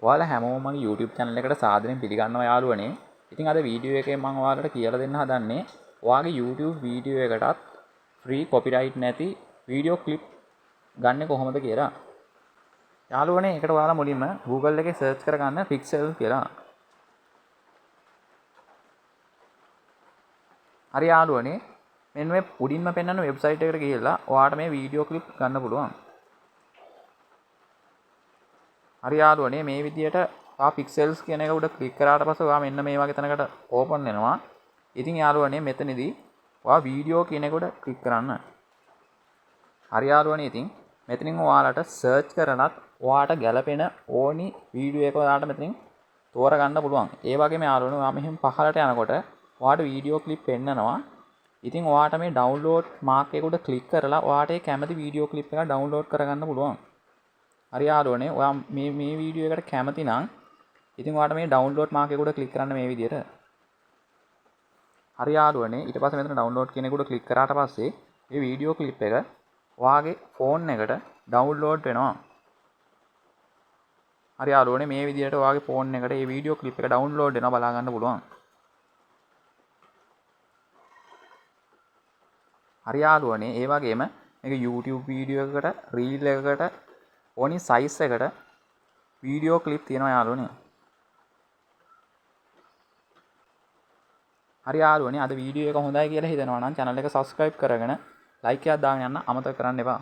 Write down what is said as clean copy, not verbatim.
ඔයාලා හැමෝම මගේ YouTube channel එකට සාදරයෙන් පිළිගන්නවා යාළුවනේ. ඉතින් අද වීඩියෝ එකේ මම ඔයාලට කියලා දෙන්න හදන්නේ ඔයාගේ YouTube වීඩියෝ එකටත් free copyright නැති වීඩියෝ clip ගන්න කොහොමද කියලා. යාළුවනේ ඒකට ඔයාලා මුලින්ම Google එකේ search කරගන්න Pixel කියලා. හරි යාළුවනේ මෙන්න මේ උඩින්ම පෙන්වන වෙබ්සයිට් එකට ගිහිල්ලා ඔයාලට මේ වීඩියෝ clip ගන්න පුළුවන්. හරි යාළුවනේ මේ විදියට pixels කියන එක උඩ ක්ලික් කරාට පස්සේ ඔයා මෙන්න මේ වගේ තැනකට ඕපන් වෙනවා. ඉතින් යාළුවනේ මෙතනදී ඔයා වීඩියෝ කියන එක උඩ ක්ලික් කරන්න. හරි යාළුවනේ ඉතින් මෙතනින් ඔයාලට සර්ච් කරලත් ඔයාට ගැලපෙන ඕනි වීඩියෝ එක ඔයාලට මෙතනින් තෝරගන්න පුළුවන්. ඒ වගේම යාළුවනේ ඔයා මෙහෙම පහළට යනකොට ඔයාට වීඩියෝ ක්ලිප් පෙන්නනවා. ඉතින් ඔයාට මේ ඩවුන්ලෝඩ් මාක් එක උඩ ක්ලික් කරලා ඔයාට ඒ කැමති වීඩියෝ ක්ලිප් එක ඩවුන්ලෝඩ් කරගන්න පුළුවන්. හරි යාළුවනේ ඔයා මේ වීඩියෝ එකට කැමති නම් ඉතින් ඔයාට මේ ඩවුන්ලෝඩ් මාක් එක උඩ ක්ලික් කරන්න මේ විදියට. හරි යාළුවනේ ඊට පස්සේ මෙතන ඩවුන්ලෝඩ් කියන එක උඩ ක්ලික් කරාට පස්සේ මේ වීඩියෝ ක්ලිප් එක ඔයාගේ ෆෝන් එකට ඩවුන්ලෝඩ් වෙනවා. හරි යාළුවනේ මේ විදියට ඔයාගේ ෆෝන් එකට මේ වීඩියෝ ක්ලිප් එක ඩවුන්ලෝඩ් වෙනවා බලා ගන්න පුළුවන්. හරි යාළුවනේ ඒ වගේම මේක YouTube වීඩියෝ එකකට reel එකකට ඕනි සයිස් එකට වීඩියෝ ක්ලිප් තියෙනවා යාළුවනේ. හරි යාළුවනේ අද වීඩියෝ එක හොඳයි කියලා හිතනවා නම් channel එක subscribe කරගෙන like එකක් දාගෙන යන්න අමතක කරන්න එපා.